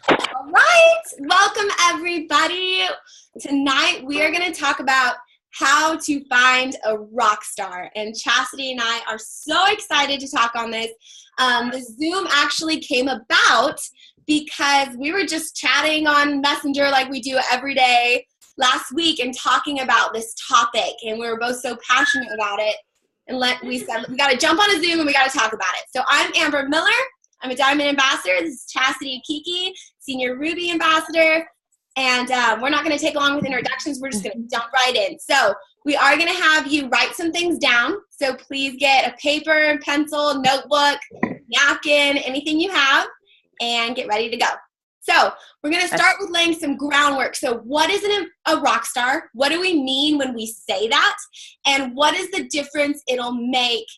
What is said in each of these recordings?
All right. Welcome, everybody. Tonight, we are going to talk about how to find a rock star. And Chastity and I are so excited to talk on this. The Zoom actually came about because we were just chatting on Messenger like we do every day last week and talking about this topic. And we were both so passionate about it. And we said, we got to jump on a Zoom and we got to talk about it. So I'm Amber Miller. I'm a Diamond Ambassador. This is Chastity Kiki, Senior Ruby Ambassador. And we're not going to take long with introductions. We're just going to jump right in. So we are going to have you write some things down. So please get a paper, pencil, notebook, napkin, anything you have, and get ready to go. So we're going to start with laying some groundwork. So what is a rock star? What do we mean when we say that? And what is the difference it'll make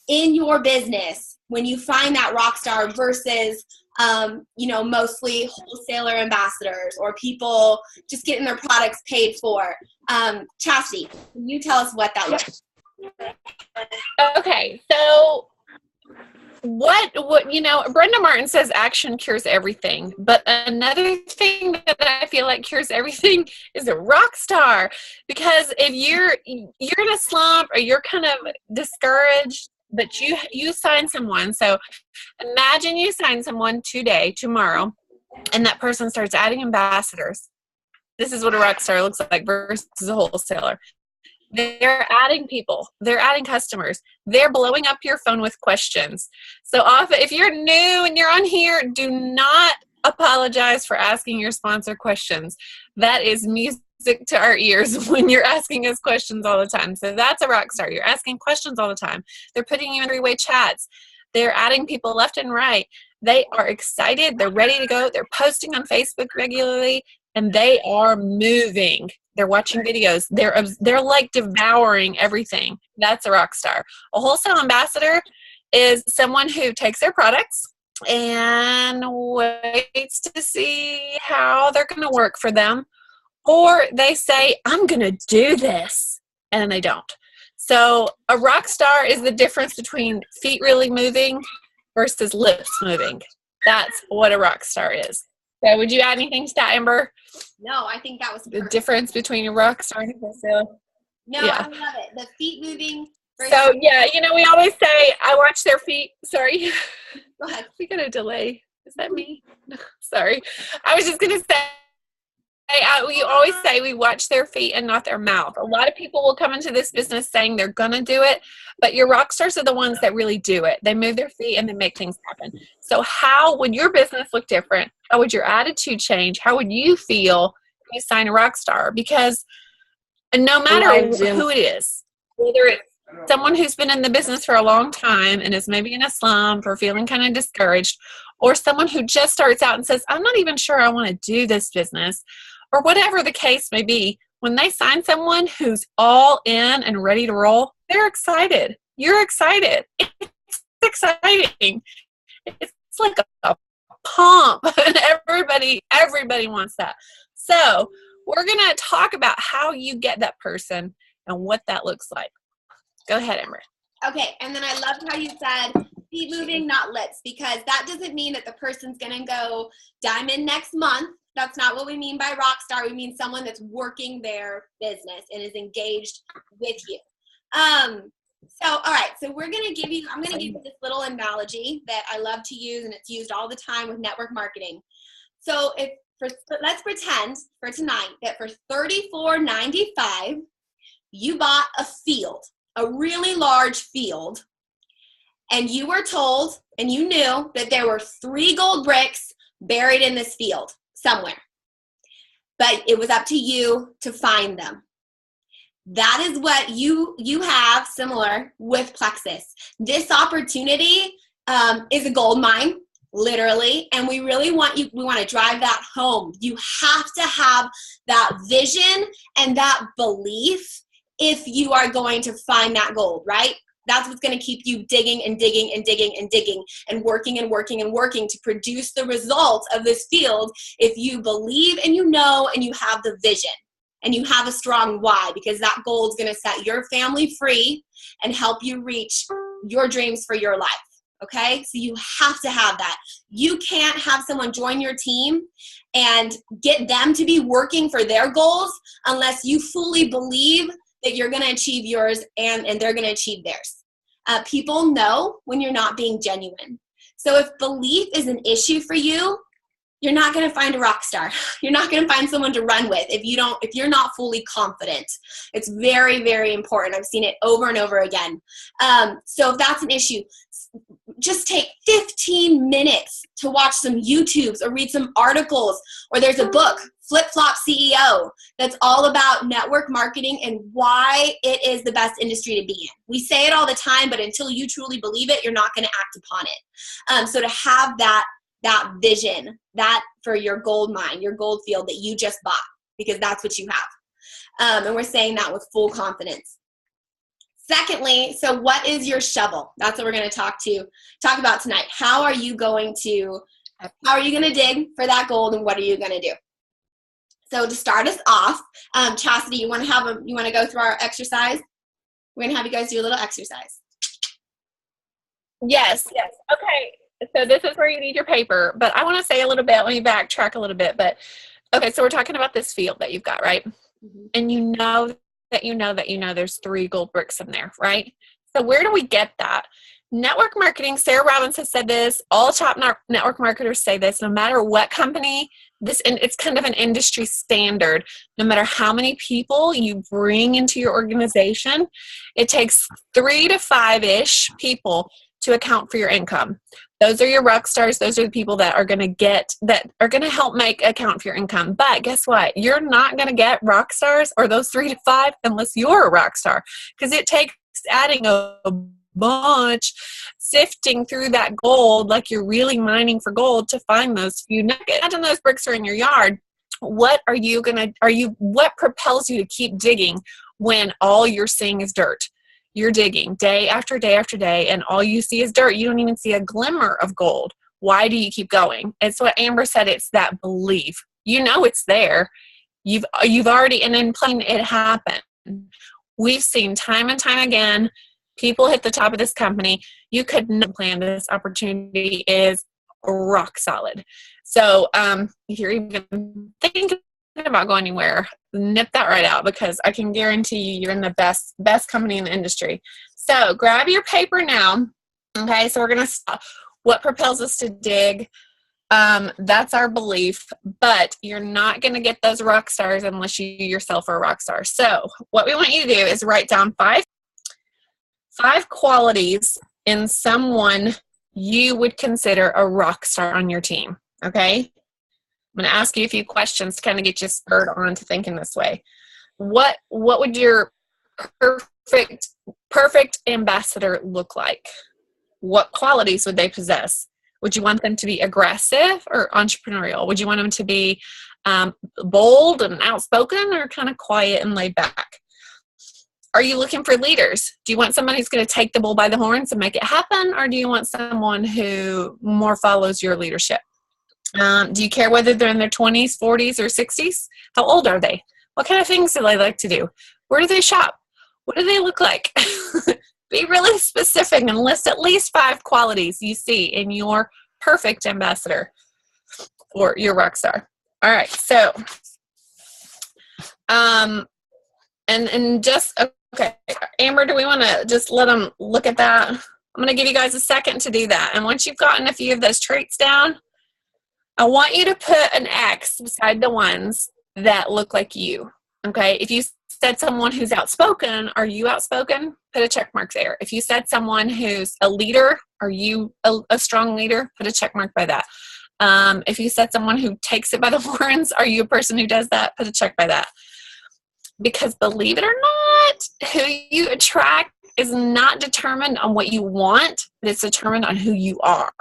in your business when you find that rock star versus, mostly wholesaler ambassadors or people just getting their products paid for? Chastity, can you tell us what that looks like? Okay, so Brenda Martin says action cures everything, but another thing that I feel like cures everything is a rock star. Because if you're in a slump or you're kind of discouraged, but you sign someone. So imagine you sign someone tomorrow, and that person starts adding ambassadors. This is what a rock star looks like versus a wholesaler. They're adding people. They're adding customers. They're blowing up your phone with questions. So often, if you're new and you're on here, do not apologize for asking your sponsor questions. That is music to our ears when you're asking us questions all the time. So that's a rock star. You're asking questions all the time. They're putting you in three-way chats. They're adding people left and right. They are excited. They're ready to go. They're posting on Facebook regularly, and they are moving. They're watching videos. They're like devouring everything. That's a rock star. A wholesale ambassador is someone who takes their products and waits to see how they're going to work for them. Or they say, I'm going to do this, and then they don't. So a rock star is the difference between feet really moving versus lips moving. That's what a rock star is. So would you add anything to that, Amber? No, I think that was perfect. The difference between a rock star and a wholesaler? No, yeah. I love it. The feet moving. So, we always say, I watch their feet. Sorry. Go ahead. We got a delay. Is that me? No, sorry. I was just going to say, we always say we watch their feet and not their mouth. A lot of people will come into this business saying they're going to do it, but your rock stars are the ones that really do it. They move their feet and they make things happen. So how would your business look different? How would your attitude change? How would you feel when you sign a rock star? Because no matter who it is, whether it's someone who's been in the business for a long time and is maybe in a slump or feeling kind of discouraged, or someone who just starts out and says, I'm not even sure I want to do this business, or whatever the case may be, when they sign someone who's all in and ready to roll, they're excited. You're excited. It's exciting. It's like a pump, and everybody wants that. So we're going to talk about how you get that person and what that looks like. Go ahead, Amber. Okay, and then I loved how you said feet moving, not lips, because that doesn't mean that the person's going to go diamond next month. That's not what we mean by rock star. We mean someone that's working their business and is engaged with you. All right, so I'm going to give you this little analogy that I love to use, and it's used all the time with network marketing. So let's pretend for tonight that for $34.95, you bought a field, a really large field, and you were told and you knew that there were 3 gold bricks buried in this field somewhere, but it was up to you to find them. That is what you have similar with Plexus. This opportunity is a gold mine, literally, and we want to drive that home. You have to have that vision and that belief if you are going to find that gold, right? That's what's going to keep you digging and digging and digging and digging and working and working and working to produce the results of this field if you believe and you know and you have the vision and you have a strong why, because that goal is going to set your family free and help you reach your dreams for your life. Okay, so you have to have that. You can't have someone join your team and get them to be working for their goals unless you fully believe that you're going to achieve yours and they're going to achieve theirs. People know when you're not being genuine. So if belief is an issue for you, you're not going to find a rock star. You're not going to find someone to run with if you're not fully confident. It's very, very important. I've seen it over and over again. So if that's an issue, just take 15 minutes to watch some YouTubes or read some articles, or there's a book, Flip Flop CEO, that's all about network marketing and why it is the best industry to be in. We say it all the time, but until you truly believe it, you're not going to act upon it. So to have that vision, that for your gold mine, your gold field that you just bought, because that's what you have. And we're saying that with full confidence. Secondly, so what is your shovel? That's what we're going to talk about tonight. How are you going to dig for that gold, and what are you going to do? So to start us off, Chastity, you want to go through our exercise? We're going to have you guys do a little exercise. Yes. Okay. So this is where you need your paper, but I want to say a little bit, let me backtrack a little bit, but okay, so we're talking about this field that you've got, right? Mm-hmm. And you know there's 3 gold bricks in there, right? So where do we get that? Network marketing, Sarah Robbins has said this, all top network marketers say this, no matter what company, it's kind of an industry standard. No matter how many people you bring into your organization, it takes 3 to 5-ish people to account for your income. Those are your rock stars. Those are the people that are going to help make account for your income. But guess what? You're not going to get rock stars or those 3 to 5 unless you're a rock star, because it takes adding a bunch, sifting through that gold like you're really mining for gold to find those few nuggets. Imagine those bricks are in your yard. What propels you to keep digging when all you're seeing is dirt? You're digging day after day after day, and all you see is dirt. You don't even see a glimmer of gold. Why do you keep going? It's what Amber said. It's that belief. You know it's there. You've already, and then playing it happen. We've seen time and time again, people hit the top of this company. You could not plan this opportunity is rock solid. So if you're even thinking about going anywhere, nip that right out, because I can guarantee you're in the best company in the industry. So grab your paper now. Okay, so we're going to stop. What propels us to dig? That's our belief, but you're not going to get those rock stars unless you yourself are a rock star. So what we want you to do is write down five qualities in someone you would consider a rock star on your team. Okay, I'm going to ask you a few questions to kind of get you spurred on to thinking this way. What would your perfect ambassador look like? What qualities would they possess? Would you want them to be aggressive or entrepreneurial? Would you want them to be bold and outspoken, or kind of quiet and laid back? Are you looking for leaders? Do you want someone who's going to take the bull by the horns and make it happen, or do you want someone who more follows your leadership? Do you care whether they're in their 20s, 40s, or 60s? How old are they? What kind of things do they like to do? Where do they shop? What do they look like? Be really specific and list at least 5 qualities you see in your perfect ambassador or your rock star. All right, so, and just, okay, Amber, do we want to just let them look at that? I'm going to give you guys a second to do that. And once you've gotten a few of those traits down, I want you to put an X beside the ones that look like you, okay? If you said someone who's outspoken, are you outspoken? Put a check mark there. If you said someone who's a leader, are you a strong leader? Put a check mark by that. If you said someone who takes it by the horns, are you a person who does that? Put a check by that. Because believe it or not, who you attract is not determined on what you want, but it's determined on who you are.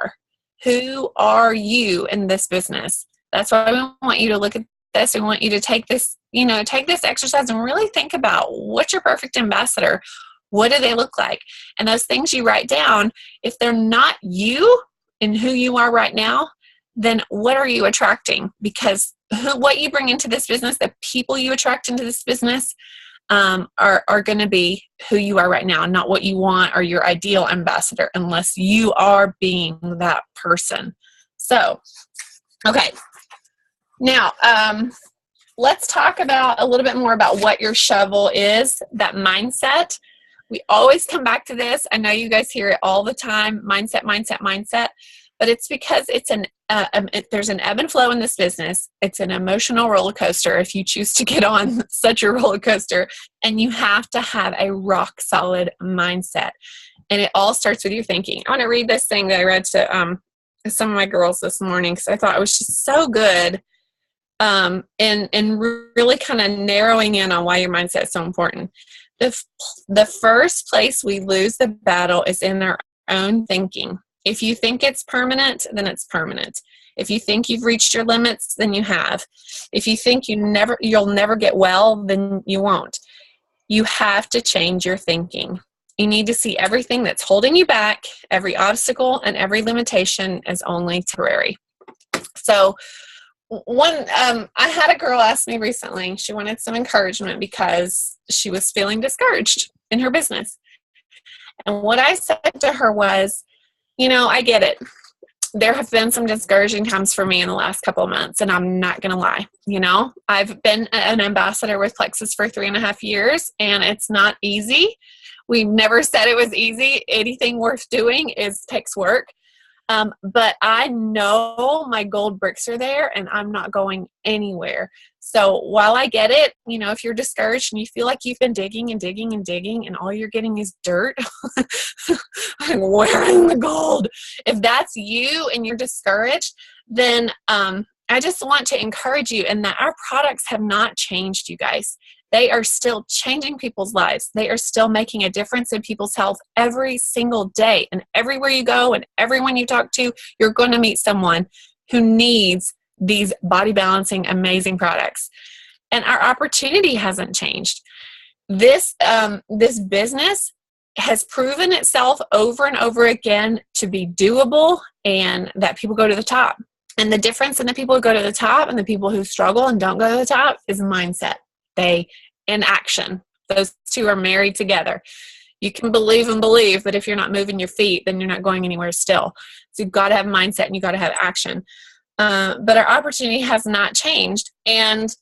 Who are you in this business? That's why we want you to look at this. We want you to take this exercise and really think about, what's your perfect ambassador? What do they look like? And those things you write down, if they're not you and who you are right now, then what are you attracting? Because what you bring into this business, the people you attract into this business, are going to be who you are right now, not what you want or your ideal ambassador, unless you are being that person. So, okay. Now, let's talk about a little bit more about what your shovel is, that mindset. We always come back to this. I know you guys hear it all the time, mindset, mindset, mindset. But it's because it's there's an ebb and flow in this business. It's an emotional roller coaster if you choose to get on such a roller coaster. And you have to have a rock solid mindset. And it all starts with your thinking. I want to read this thing that I read to some of my girls this morning because I thought it was just so good. And really kind of narrowing in on why your mindset is so important. The first place we lose the battle is in our own thinking. If you think it's permanent, then it's permanent. If you think you've reached your limits, then you have. If you think you'll never get well, then you won't. You have to change your thinking. You need to see everything that's holding you back, every obstacle and every limitation as only temporary. So I had a girl ask me recently, she wanted some encouragement because she was feeling discouraged in her business. And what I said to her was, I get it. There have been some discouraging times for me in the last couple of months, and I'm not going to lie. I've been an ambassador with Plexus for 3.5 years, and it's not easy. We've never said it was easy. Anything worth doing takes work. But I know my gold bricks are there, and I'm not going anywhere. So while I get it, if you're discouraged and you feel like you've been digging and digging and digging and all you're getting is dirt, I'm wearing the gold. If that's you and you're discouraged, then I just want to encourage you in that our products have not changed, you guys. They are still changing people's lives. They are still making a difference in people's health every single day. And everywhere you go and everyone you talk to, you're going to meet someone who needs these body balancing, amazing products. And our opportunity hasn't changed. This business has proven itself over and over again to be doable and that people go to the top. And the difference in the people who go to the top and the people who struggle and don't go to the top is mindset. In action. Those two are married together. You can believe and believe, but if you're not moving your feet, then you're not going anywhere still. So you've got to have mindset and you've got to have action. But our opportunity has not changed. And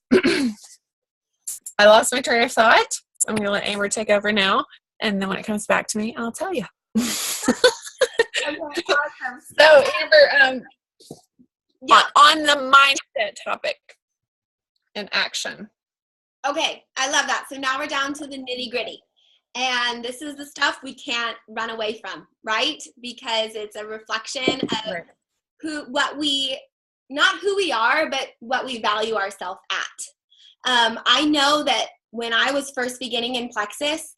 I lost my train of thought. So I'm going to let Amber take over now. And then when it comes back to me, I'll tell you. Okay, awesome. So Amber, on the mindset topic and action. Okay, I love that. So now we're down to the nitty gritty. And this is the stuff we can't run away from, right? Because it's a reflection of not who we are, but what we value ourselves at. I know that when I was first beginning in Plexus,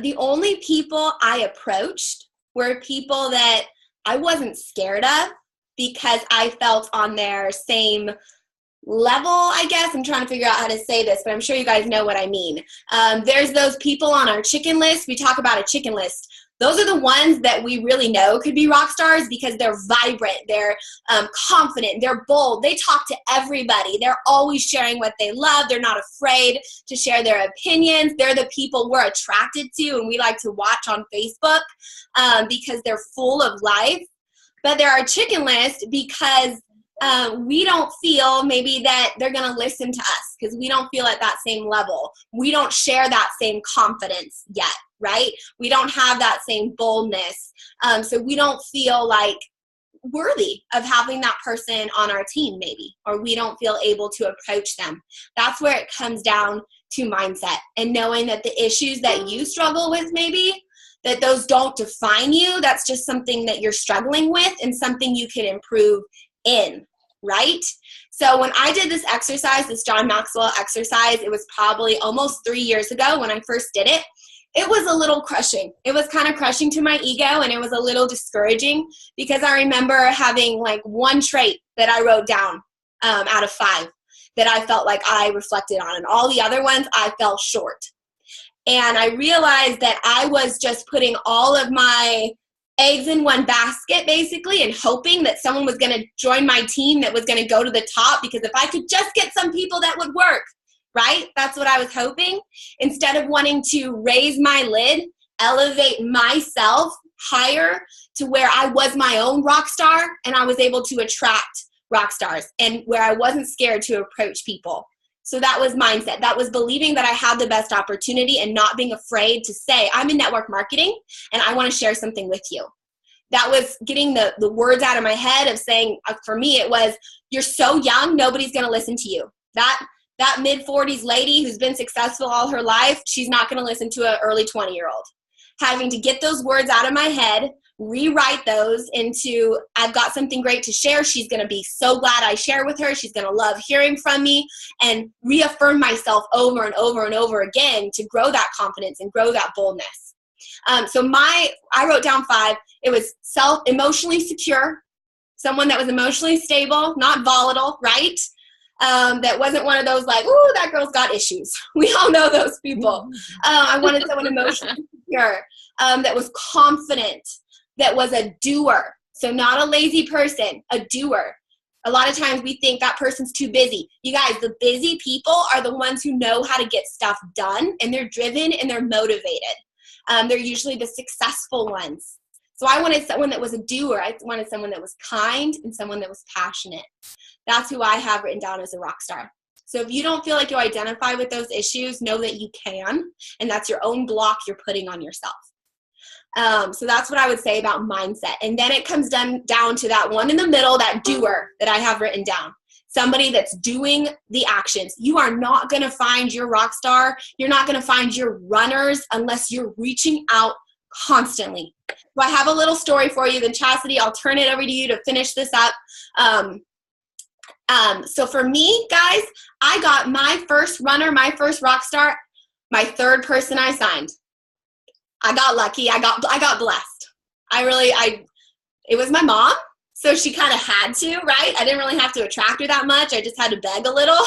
the only people I approached were people that I wasn't scared of because I felt on their same level, I guess. I'm trying to figure out how to say this, but I'm sure you guys know what I mean. There's those people on our chicken list. We talk about a chicken list. Those are the ones that we really know could be rock stars because they're vibrant, they're confident, they're bold. They talk to everybody. They're always sharing what they love. They're not afraid to share their opinions. They're the people we're attracted to and we like to watch on Facebook because they're full of life. But they're our chicken list because we don't feel maybe that they're going to listen to us because we don't feel at that same level. We don't share that same confidence yet, right? We don't have that same boldness. So we don't feel like worthy of having that person on our team maybe, or we don't feel able to approach them. That's where it comes down to mindset and knowing that the issues that you struggle with maybe, that those don't define you. That's just something that you're struggling with and something you can improve in, right? So when I did this exercise, this John Maxwell exercise, it was probably almost 3 years ago when I first did it. It was a little crushing. It was kind of crushing to my ego and it was a little discouraging because I remember having like one trait that I wrote down out of 5 that I felt like I reflected on, and all the other ones I fell short. And I realized that I was just putting all of my eggs in one basket basically and hoping that someone was going to join my team that was going to go to the top, because if I could just get some people that would work, right? That's what I was hoping. Instead of wanting to raise my lid, elevate myself higher to where I was my own rock star and I was able to attract rock stars and where I wasn't scared to approach people. So that was mindset. That was believing that I had the best opportunity and not being afraid to say, I'm in network marketing and I want to share something with you. That was getting the words out of my head of saying, for me, it was, you're so young, nobody's going to listen to you. That mid-40s lady who's been successful all her life, she's not going to listen to an early 20-year-old. Having to get those words out of my head, rewrite those into, I've got something great to share. She's going to be so glad I share with her. She's going to love hearing from me, and reaffirm myself over and over and over again to grow that confidence and grow that boldness. I wrote down 5. It was emotionally secure, someone that was emotionally stable, not volatile, right? That wasn't one of those like, ooh, that girl's got issues. We all know those people. I wanted someone emotionally secure, that was confident, that was a doer. So not a lazy person, a doer. A lot of times we think that person's too busy. You guys, the busy people are the ones who know how to get stuff done, and they're driven and they're motivated. They're usually the successful ones. So I wanted someone that was a doer. I wanted someone that was kind and someone that was passionate. That's who I have written down as a rock star. So if you don't feel like you identify with those issues, know that you can, and that's your own block you're putting on yourself. So that's what I would say about mindset. And then it comes down to that one in the middle, that doer that I have written down. Somebody that's doing the actions. You are not going to find your rock star. You're not going to find your runners unless you're reaching out constantly. So I have a little story for you. Then Chastity, I'll turn it over to you to finish this up. So for me, guys, I got my first runner, my first rock star, my third person I signed. I got lucky. I got blessed. It was my mom. So she kind of had to, right? I didn't really have to attract her that much. I just had to beg a little.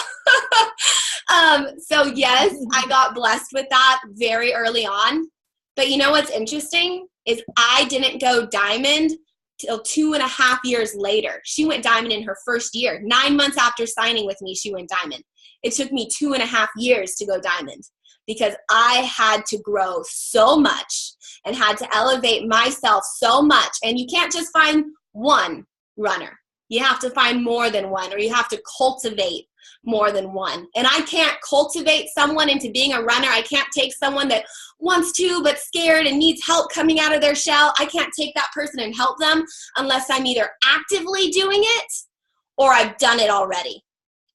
So yes, I got blessed with that very early on. But you know what's interesting is I didn't go diamond till 2.5 years later. She went diamond in her first year. 9 months after signing with me, she went diamond. It took me 2.5 years to go diamond because I had to grow so much and had to elevate myself so much. And you can't just find one runner. You have to find more than one, or you have to cultivate more than one. And I can't cultivate someone into being a runner. I can't take someone that wants to but scared and needs help coming out of their shell. I can't take that person and help them unless I'm either actively doing it or I've done it already.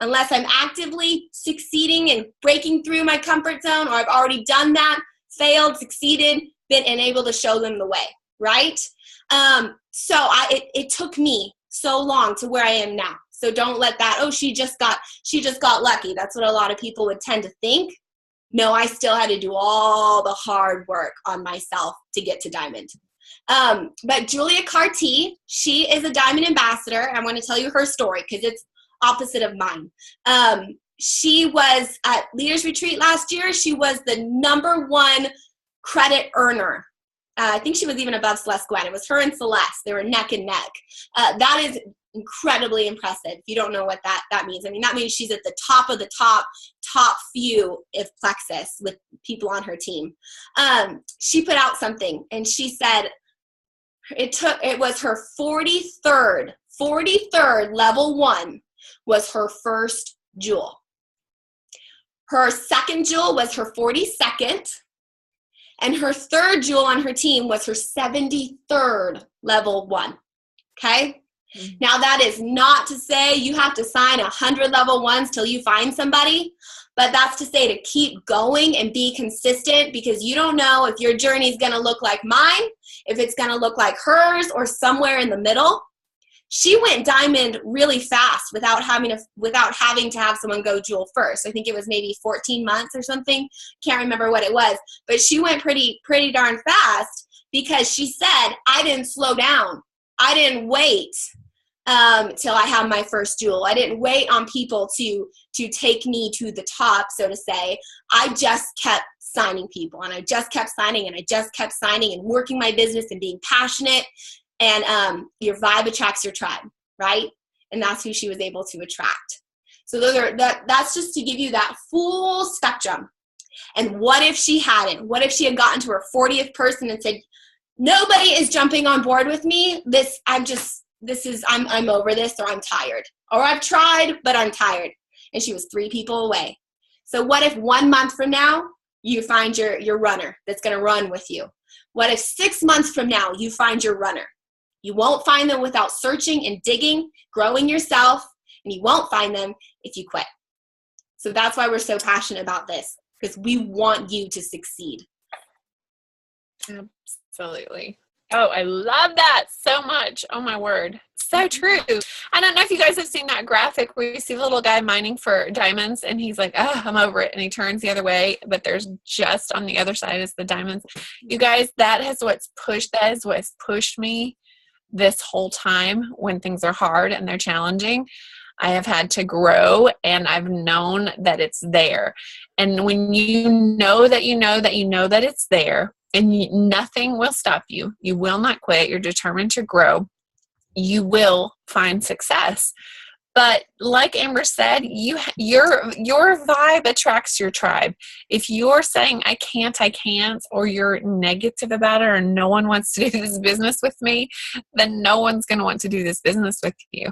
Unless I'm actively succeeding and breaking through my comfort zone, or I've already done that, failed, succeeded, been able to show them the way, right? So it took me so long to where I am now. So don't let that, oh, she just got lucky. That's what a lot of people would tend to think. No, I still had to do all the hard work on myself to get to diamond. But Julia Carty, she is a diamond ambassador. I'm going to tell you her story because it's opposite of mine. She was at Leaders Retreat last year. She was the #1 credit earner. I think she was even above Celeste Gwen. It was her and Celeste. They were neck and neck. That is incredibly impressive. If you don't know what that means. I mean, that means she's at the top of the top few of Plexus with people on her team. She put out something and she said it was her 43rd level 1 was her first jewel. Her second jewel was her 42nd. And her third jewel on her team was her 73rd level 1. Okay? Mm-hmm. Now, that is not to say you have to sign 100 level 1s till you find somebody, but that's to say to keep going and be consistent, because you don't know if your journey is going to look like mine, if it's going to look like hers, or somewhere in the middle. She went diamond really fast without having to have someone go jewel first. I think it was maybe 14 months or something. Can't remember what it was, but she went pretty darn fast because she said, I didn't slow down. I didn't wait till I had my first jewel. I didn't wait on people to take me to the top, so to say. I just kept signing people, and I just kept signing, and I just kept signing and working my business and being passionate. And your vibe attracts your tribe, right? And that's who she was able to attract. So that's just to give you that full spectrum. And what if she hadn't? What if she had gotten to her 40th person and said, nobody is jumping on board with me. I'm over this, or I'm tired, or I've tried, but I'm tired. And she was 3 people away. So what if 1 month from now, you find your runner that's going to run with you? What if 6 months from now, you find your runner? You won't find them without searching and digging, growing yourself, and you won't find them if you quit. So that's why we're so passionate about this, because we want you to succeed. Absolutely. Oh, I love that so much. Oh my word. So true. I don't know if you guys have seen that graphic where you see the little guy mining for diamonds and he's like, oh, I'm over it. And he turns the other way, but there's just on the other side is the diamonds. You guys, that is what's pushed me this whole time when things are hard and they're challenging. I have had to grow, and I've known that it's there. And when you know that you know that you know that it's there, and nothing will stop you, you will not quit, you're determined to grow, you will find success. But like Amber said, your vibe attracts your tribe. If you're saying, I can't, or you're negative about it, or no one wants to do this business with me, then no one's going to want to do this business with you.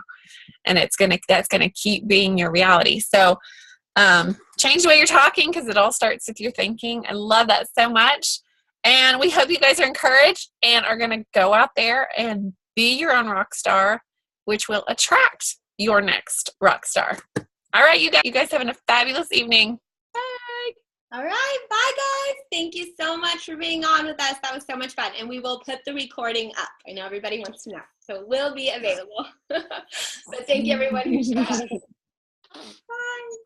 And that's going to keep being your reality. So change the way you're talking, because it all starts with your thinking. I love that so much. And we hope you guys are encouraged and are going to go out there and be your own rock star, which will attract your next rock star. All right, you guys having a fabulous evening. Bye. All right, bye guys. Thank you so much for being on with us. That was so much fun. And we will put the recording up. I know everybody wants to know. So it will be available. But thank you everyone who showed up. Bye.